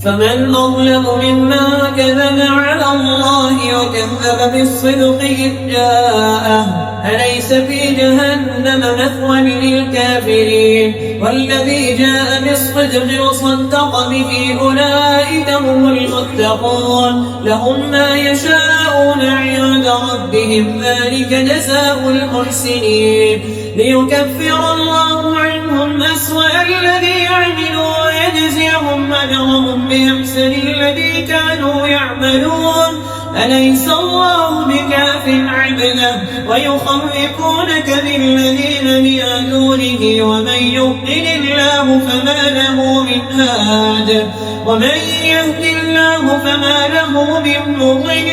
فمن أظلم ممن كذب على الله وكذب بالصدق إذ جاءه أليس في جهنم مثوى للكافرين والذي جاء بالصدق وصدق به أولئك هم المتقون لهم ما يشاءون عند ربهم ذلك جزاء المحسنين ليكفر الله عنهم أسوأ الذي عملوا ويجزيهم أجرهم بأحسن الذي كانوا يعملون أليس الله بكاف عبده ويخوفونك بالذين من دونه ومن يضلل الله فما له من هاد ومن يهد الله فما له من مضل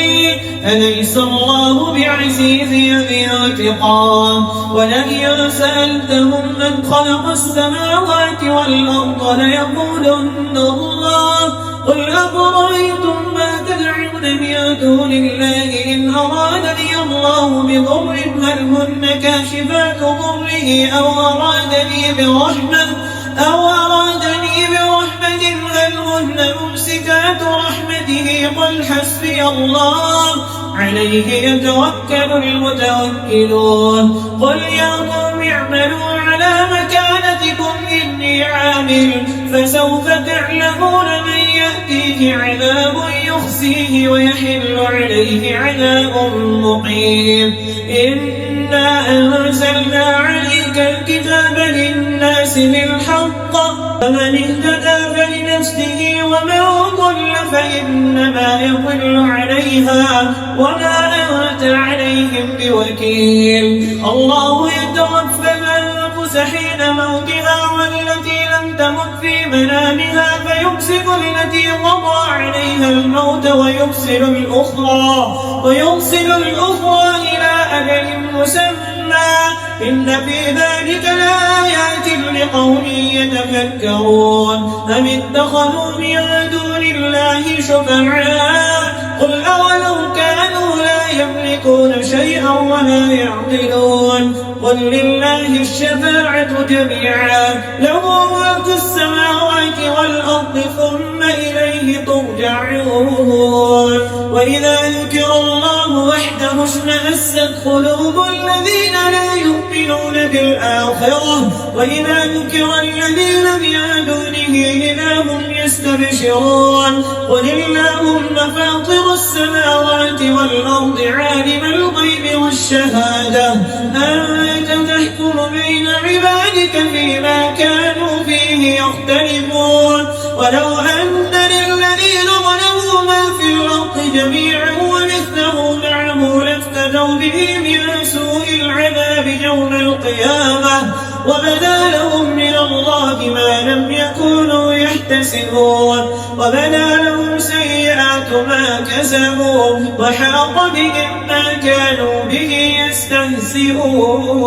أليس الله بعزيز ذي انتقام ولئن سألتهم من خلق السماوات والأرض ليقولن الله قل أفرأيتم ما تدعون من دون الله إن أرادني الله بضر هل هن كاشفات ضره أو أرادني برحمة هل هن ممسكات رحمته قل حسبي الله عليه يتوكل المتوكلون قل يا قوم اعملوا على مكانتكم إني عامل فسوف تعلمون من يأتيه عذاب يخزيه ويحل عليه عذاب مقيم إنا أنزلنا عليك الكتاب للناس بالحق فمن اهتدى فلنفسه ومن ضل فإنما يضل عليها وما أنت عليهم بوكيل الله يتوفى الأنفس حين موتها والتي لم تمت في منامها فيمسك التي قضى عليها الموت ويرسل الأخرى إلى أجل مسمى إن في ذلك لآيات لقوم يتفكرون أم اتخذوا من دون الله شفعاء قل أولو كانوا لا يملكون شيئا ولا يعقلون قل لله الشفاعة جميعا له ملك السماوات والأرض ثم إليه ترجعون وإذا ذكر الله وحده اشمأزت قلوب الذين لا يؤمنون بالآخرة وإذا ذكر الذين من دونه إذا هم يستبشرون قل اللهم فاطر السماوات والأرض عالم الغيب والشهادة أنت تحكم بين عبادك فيما كانوا فيه يختلفون ولو أن للذين ظلموا ما في الأرض جميعا ومثله معه لافتدوا به من سوء العذاب يوم القيامة وبدا لهم من الله ما لم يكونوا يحتسبون وبدا لهم سيئات ما كسبوا وحاق بهم ما كانوا به يستهزئون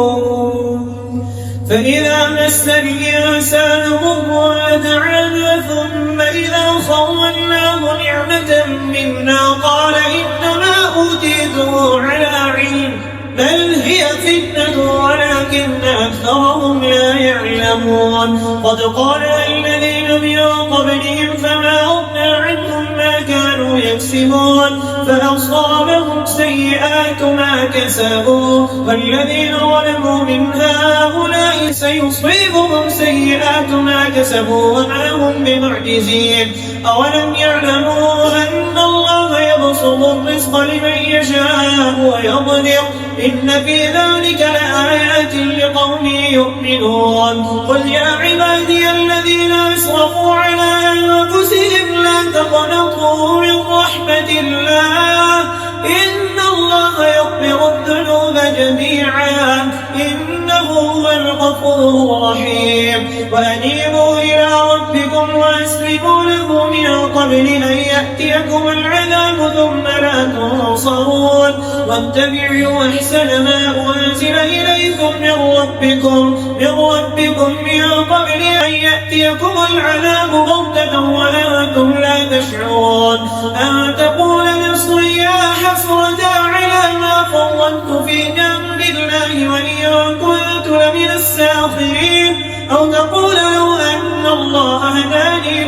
فإذا مس الإنسان ضر دعانا ثم إذا خولناه نعمة منا قال إنما أوتيته على علم بل هي فتنة ولكن أكثرهم لا يعلمون قد قال الذين من قبلهم فما أغنى عنهم ما كانوا يكسبون فأصابهم سيئات ما كسبوا والذين ظلموا من هؤلاء سيصيبهم سيئات ما كسبوا وما هم بمعجزين أولم يعلموا أن الله يبسط الرزق لمن يشاء ويقدر إن في ذلك لآيات لقوم يؤمنون قل يا عبادي الذين أسرفوا على أنفسهم لا تقنطوا من رحمة الله إن الله يغفر الذنوب جميعا إنه هو الغفور الرحيم وأنيبوا إلى ربكم وأسلموا له من قبل أن يأتيكم العذاب ثم لا تنصرون واتبعوا أحسن ما أنزل إليكم من ربكم من قبل أن يأتيكم العذاب بغتة وأنتم لا تشعرون أن تقول نفسي يا حسرة على ما فرطت في جنب الله وإن كنت لمن الساخرين أو تقول لو أن الله هداني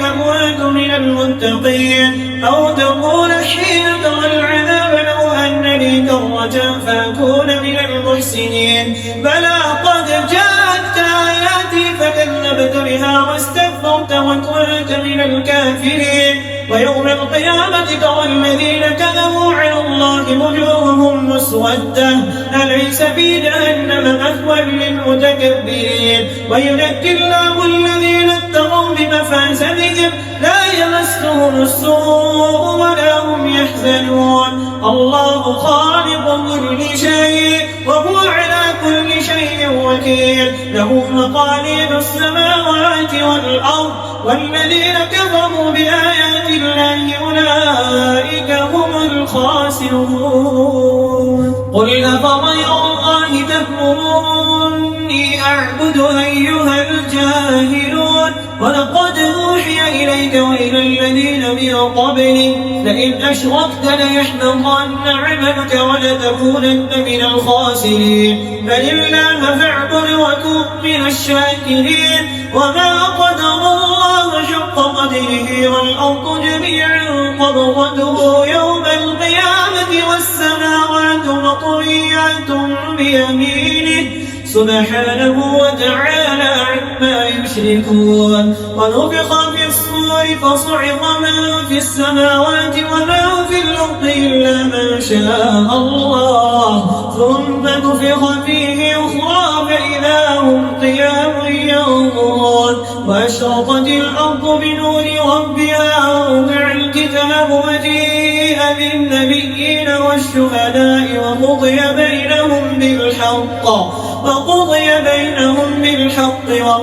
لكنت من المتقين أو تقول حين ترى العذاب لو أن لي كرة فأكون من المحسنين بلى قد جاءتك آياتي فكذبت بها واستكبرت وكنت من الكافرين ويوم القيامة ترى الذين كذبوا على الله وجوههم مسودة أليس في جهنم مثوى للمتكبرين وينجي الله الذين اتقوا بمفازتهم لا يمسهم السوء ولا هم يحزنون الله خالق كل شيء وهو على كل شيء وكيل له مقاليد السماوات والأرض والذين كفروا بآيات الله أولئك هم الخاسرون قل أفغير الله تأمروني أعبد أيها الجاهلون ولقد أوحي إليك وإلى الذين من قبلك لئن أشركت ليحبطن عملك ولتكونن من الخاسرين بل الله فاعبد وكن من الشاكرين وما قدر الله شق قدره والأرض جميعا قبضته يوم القيامة والسماوات مطويات بيمينه سبحانه وتعالى عما يشركون ونفخ في الصور فصعق من في السماوات ومن في الأرض إلا من شاء الله ثم نفخ فيه أخرى فإذا هم قيام ينظرون وأشرقت الأرض بنور ربها ووضع الكتاب وجيء بالنبيين والشهداء وقضي بينهم بالحق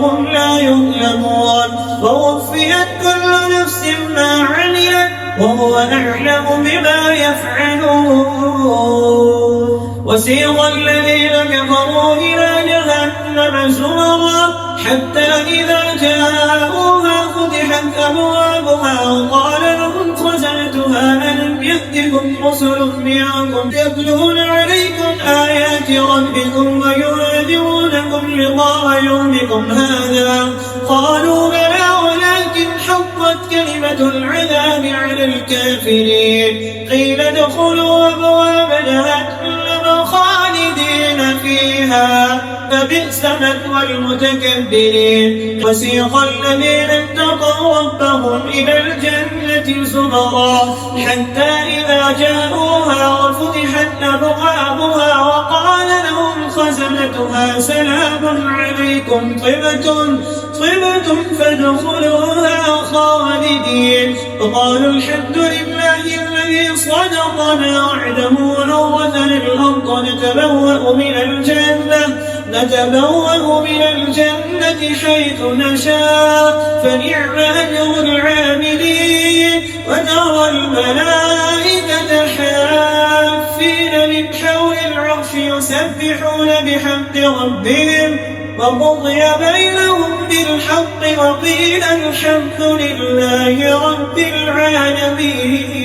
وهم لا يظلمون ووفيت كل نفس ما عملت وهو أعلم بما يفعلون وسيق الذين كفروا إلى جهنم زمرا حتى إذا جاءوها فتحت أبوابها وقال لهم خزنتها ألم يأتكم رسل منكم يتلون عليكم آيات ربكم وينذرونكم لقاء يومكم هذا قالوا بلى ولكن حقت كلمة العذاب على الكافرين قيل ادخلوا أبواب جهنم خالدين فيها فبئس مثوى المتكبرين وسيق الذين اتقوا ربهم إلى الجنة زمرا حتى إذا جاءوها وفتحت أبوابها وقال لهم خزنتها سلام عليكم طبتم فادخلوها خالدين وقالوا الحمد لله الذي صدقنا وعده ونورثنا الأرض نتبوأ من الجنة حيث نشاء فنعم أجر العاملين وترى الملائكة حافين من حول العرش يسبحون بحمد ربهم وقضي بينهم بالحق وقيل الحمد لله رب العالمين.